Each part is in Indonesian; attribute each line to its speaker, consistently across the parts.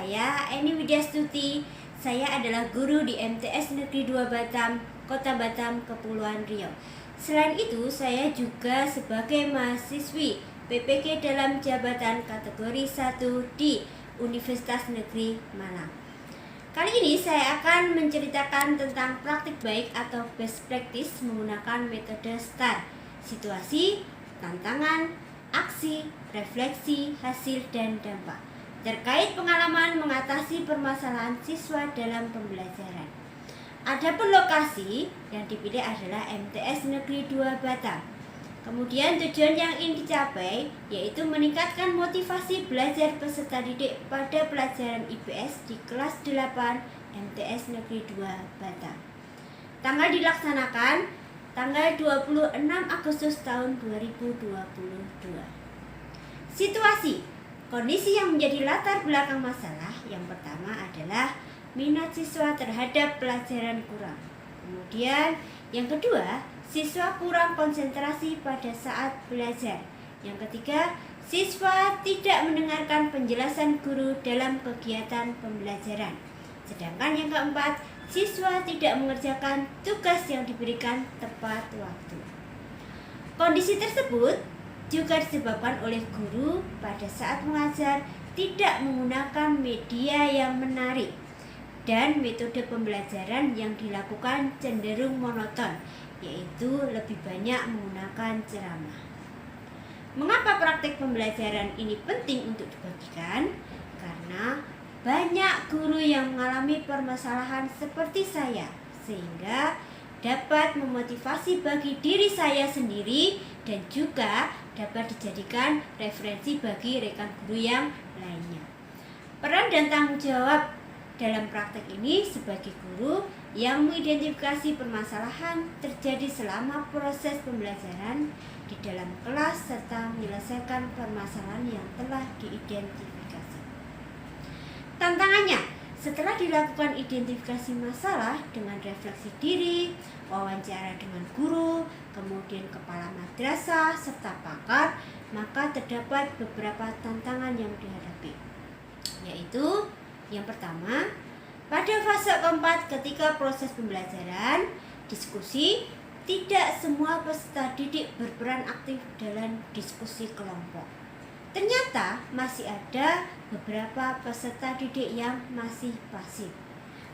Speaker 1: saya Eni Widyastuti. Saya adalah guru di MTS Negeri 2 Batam, Kota Batam, Kepulauan Riau. Selain itu, saya juga sebagai mahasiswi PPK dalam jabatan kategori 1 di Universitas Negeri Malang. Kali ini saya akan menceritakan tentang praktik baik atau best practice menggunakan metode STAR: situasi, tantangan, aksi, refleksi, hasil, dan dampak, terkait pengalaman mengatasi permasalahan siswa dalam pembelajaran. Adapun lokasi yang dipilih adalah MTS Negeri 2 Batam. Kemudian tujuan yang ingin dicapai yaitu meningkatkan motivasi belajar peserta didik pada pelajaran IPS di kelas 8 MTS Negeri 2 Batam. Tanggal dilaksanakan tanggal 26 Agustus tahun 2022. Situasi, kondisi yang menjadi latar belakang masalah yang pertama adalah minat siswa terhadap pelajaran kurang. Kemudian yang kedua, siswa kurang konsentrasi pada saat belajar. Yang ketiga, siswa tidak mendengarkan penjelasan guru dalam kegiatan pembelajaran. Sedangkan yang keempat, siswa tidak mengerjakan tugas yang diberikan tepat waktu. Kondisi tersebut juga disebabkan oleh guru pada saat mengajar tidak menggunakan media yang menarik dan metode pembelajaran yang dilakukan cenderung monoton, yaitu lebih banyak menggunakan ceramah. Mengapa praktik pembelajaran ini penting untuk dibagikan? Karena banyak guru yang mengalami permasalahan seperti saya, sehingga dapat memotivasi bagi diri saya sendiri dan juga dapat dijadikan referensi bagi rekan guru yang lainnya. Peran dan tanggung jawab dalam praktek ini sebagai guru yang mengidentifikasi permasalahan terjadi selama proses pembelajaran di dalam kelas serta menyelesaikan permasalahan yang telah diidentifikasi. Tantangannya, setelah dilakukan identifikasi masalah dengan refleksi diri, wawancara dengan guru, kemudian kepala madrasah, serta pakar, maka terdapat beberapa tantangan yang dihadapi, yaitu yang pertama, pada fase keempat ketika proses pembelajaran, diskusi, tidak semua peserta didik berperan aktif dalam diskusi kelompok. Ternyata masih ada beberapa peserta didik yang masih pasif.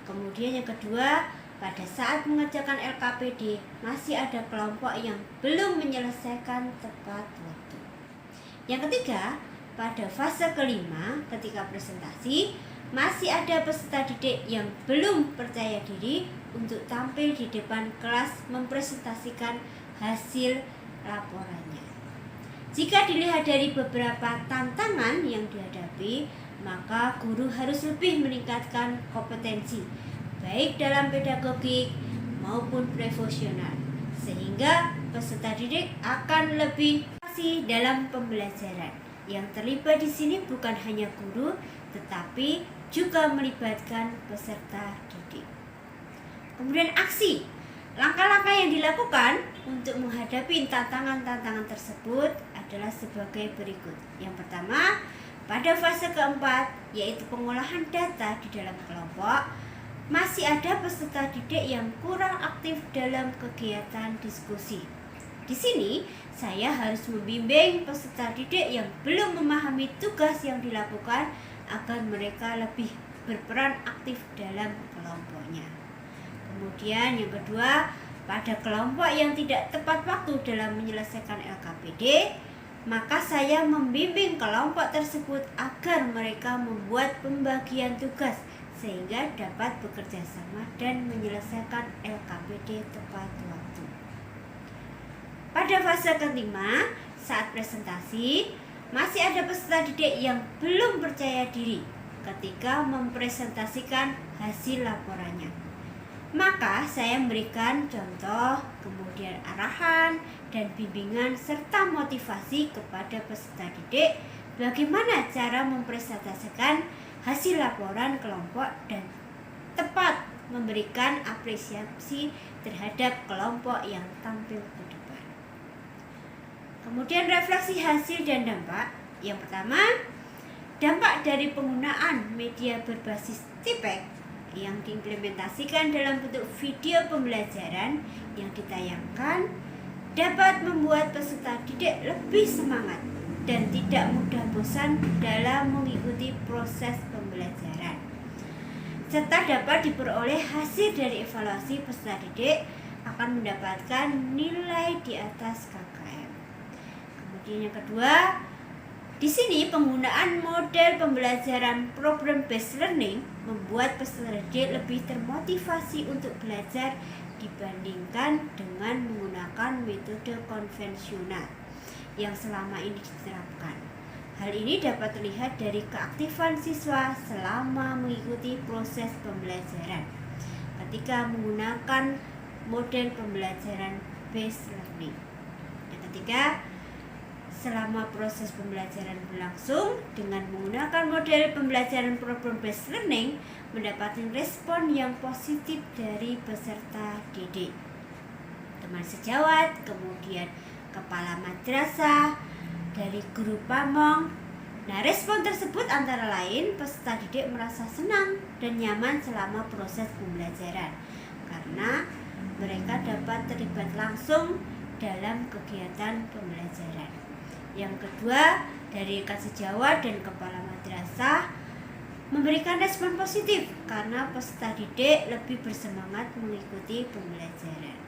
Speaker 1: Kemudian yang kedua, pada saat mengerjakan LKPD, masih ada kelompok yang belum menyelesaikan tepat waktu. Yang ketiga, pada fase kelima ketika presentasi, masih ada peserta didik yang belum percaya diri untuk tampil di depan kelas mempresentasikan hasil laporannya. Jika dilihat dari beberapa tantangan yang dihadapi, maka guru harus lebih meningkatkan kompetensi, baik dalam pedagogik maupun profesional, sehingga peserta didik akan lebih pasif dalam pembelajaran. Yang terlibat di sini bukan hanya guru, tetapi juga melibatkan peserta didik. Kemudian aksi. Langkah-langkah yang dilakukan untuk menghadapi tantangan-tantangan tersebut adalah sebagai berikut. Yang pertama, pada fase keempat, yaitu pengolahan data di dalam kelompok, masih ada peserta didik yang kurang aktif dalam kegiatan diskusi. Di sini, saya harus membimbing peserta didik yang belum memahami tugas yang dilakukan agar mereka lebih berperan aktif dalam kelompoknya. Kemudian yang kedua, pada kelompok yang tidak tepat waktu dalam menyelesaikan LKPD, maka saya membimbing kelompok tersebut agar mereka membuat pembagian tugas sehingga dapat bekerja sama dan menyelesaikan LKPD tepat waktu. Pada fase kelima, saat presentasi, masih ada peserta didik yang belum percaya diri ketika mempresentasikan hasil laporannya. Maka saya memberikan contoh, kemudian arahan dan bimbingan serta motivasi kepada peserta didik bagaimana cara mempresentasikan hasil laporan kelompok dan tepat memberikan apresiasi terhadap kelompok yang tampil ke depan. Kemudian refleksi hasil dan dampak. Yang pertama, Dampak dari penggunaan media berbasis TPEG yang diimplementasikan dalam bentuk video pembelajaran yang ditayangkan dapat membuat peserta didik lebih semangat dan tidak mudah bosan dalam mengikuti proses pembelajaran, serta dapat diperoleh hasil dari evaluasi peserta didik akan mendapatkan nilai di atas KKM. Kemudian yang kedua, di sini penggunaan model pembelajaran problem based learning membuat peserta didik lebih termotivasi untuk belajar dibandingkan dengan menggunakan metode konvensional yang selama ini diterapkan. Hal ini dapat terlihat dari keaktifan siswa selama mengikuti proses pembelajaran ketika menggunakan model pembelajaran based learning. Yang ketiga, selama proses pembelajaran berlangsung dengan menggunakan model pembelajaran problem based learning mendapatkan respon yang positif dari peserta didik, teman sejawat, kemudian kepala madrasah, dari guru pamong. Nah, respon tersebut antara lain peserta didik merasa senang dan nyaman selama proses pembelajaran karena mereka dapat terlibat langsung dalam kegiatan pembelajaran. Yang kedua, dari kasejawat dan kepala madrasah memberikan respon positif karena peserta didik lebih bersemangat mengikuti pembelajaran.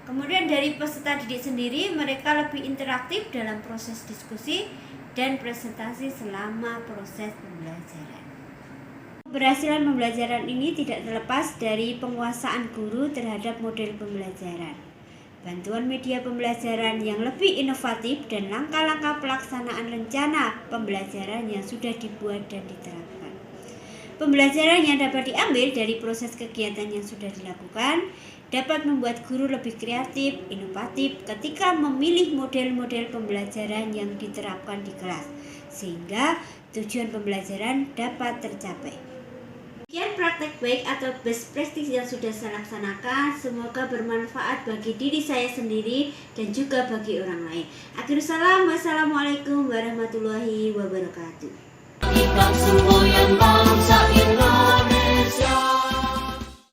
Speaker 1: Kemudian dari peserta didik sendiri, mereka lebih interaktif dalam proses diskusi dan presentasi selama proses pembelajaran. Keberhasilan pembelajaran ini tidak terlepas dari penguasaan guru terhadap model pembelajaran, bantuan media pembelajaran yang lebih inovatif, dan langkah-langkah pelaksanaan rencana pembelajaran yang sudah dibuat dan diterapkan. Pembelajaran yang dapat diambil dari proses kegiatan yang sudah dilakukan dapat membuat guru lebih kreatif, inovatif ketika memilih model-model pembelajaran yang diterapkan di kelas, sehingga tujuan pembelajaran dapat tercapai. Sekian praktek baik atau best practice yang sudah saya laksanakan. Semoga bermanfaat bagi diri saya sendiri dan juga bagi orang lain. Akhirul salam, wassalamualaikum warahmatullahi wabarakatuh.